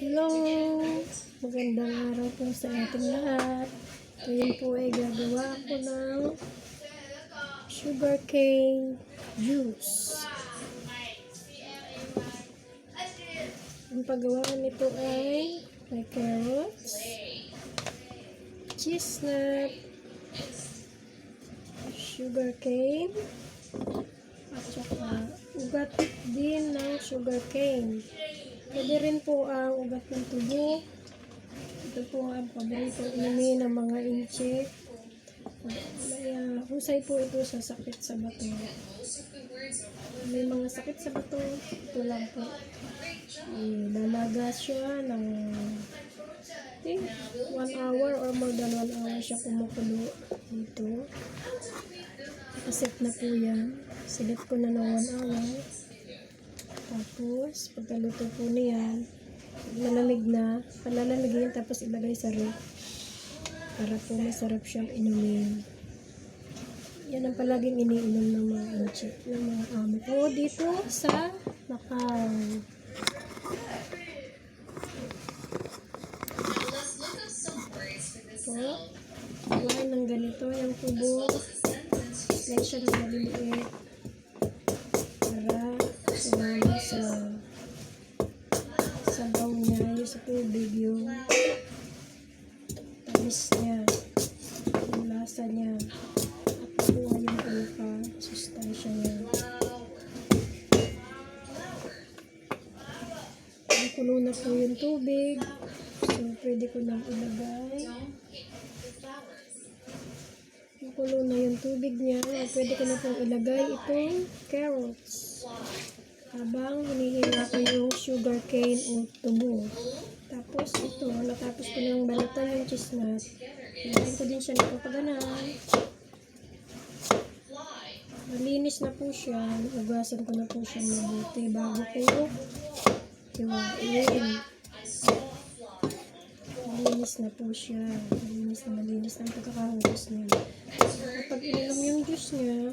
Hello! Magandang araw po sa ating lahat. Ngayon po ay gagawa ko ng sugarcane juice. Ang paggawa nito ay may carrots, chestnut, sugarcane, at saka ugat din ng sugarcane. Pwede rin po ang ugat ng tubo. Ito po ang paborito inumin ng mga incheck. Husay po ito sa sakit sa bato. May mga sakit sa bato, ito lang po. Lalagas siya ng 1 hour or more than 1 hour siya kumukulo dito. Kasit na po yan. Silit ko na ng 1 hour. Tapos, pagkaluto po niyan, malamig na, palalamigin tapos ilagay sa ref para po masarap siyang inumin. Yan ang palaging iniinom ng mga incheck, ng mga amo ko dito sa Macau. Po, kuhain ng ganito yung tubo, lagyan siya ng maliliit para sumama sa sabaw niya, yung sa tubig, yung tamis niya, yung lasa niya, at nakuha yung pagka-sustansya niya. Kulo na po yung tubig, so pwede ko nang ilagay. Kulo na yung tubig niya, pwede ko na pong ilagay itong carrots. Habang hinihila ko yung sugarcane o tubo. Tapos ito, natapos ko ng balatan yung chestnut. Ilagay ko din siya ng papaganan. Malinis na po siya. Ugasan ko na po siya mabuti bago ko hiwain. Malinis na po siya. Malinis ang pagkakahugas niya. Kapag ininom yung juice niya,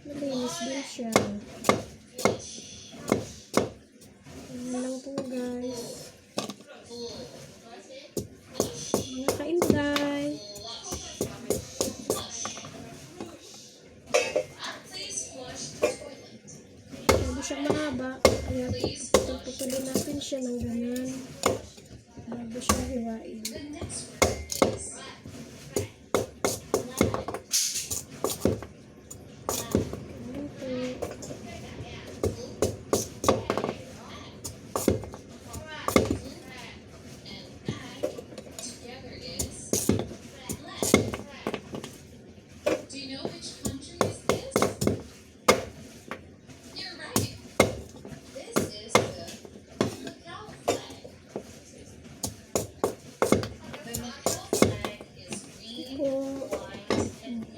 malinis din siya. Ayan lang po guys. Mga kainday. Bago siya mahaba, kaya putulin natin siya ng ganyan bago siya hiwain.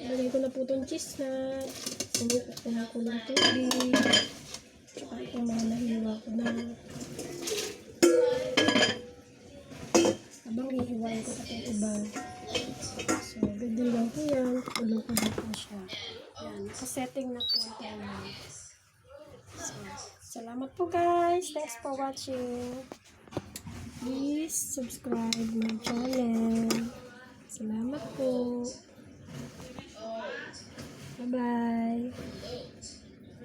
Lagay ko na po itong chestnut, kulong tubig, tsaka itong mga nahiwa ko na. Habang hihiwain ko itong iba. So, ganyan lang po yan. Kulong ko na po siya. Yan, nakasetting na po ito. So, salamat po guys. Thanks for watching. Please subscribe my channel. Salamat po. Bye-bye.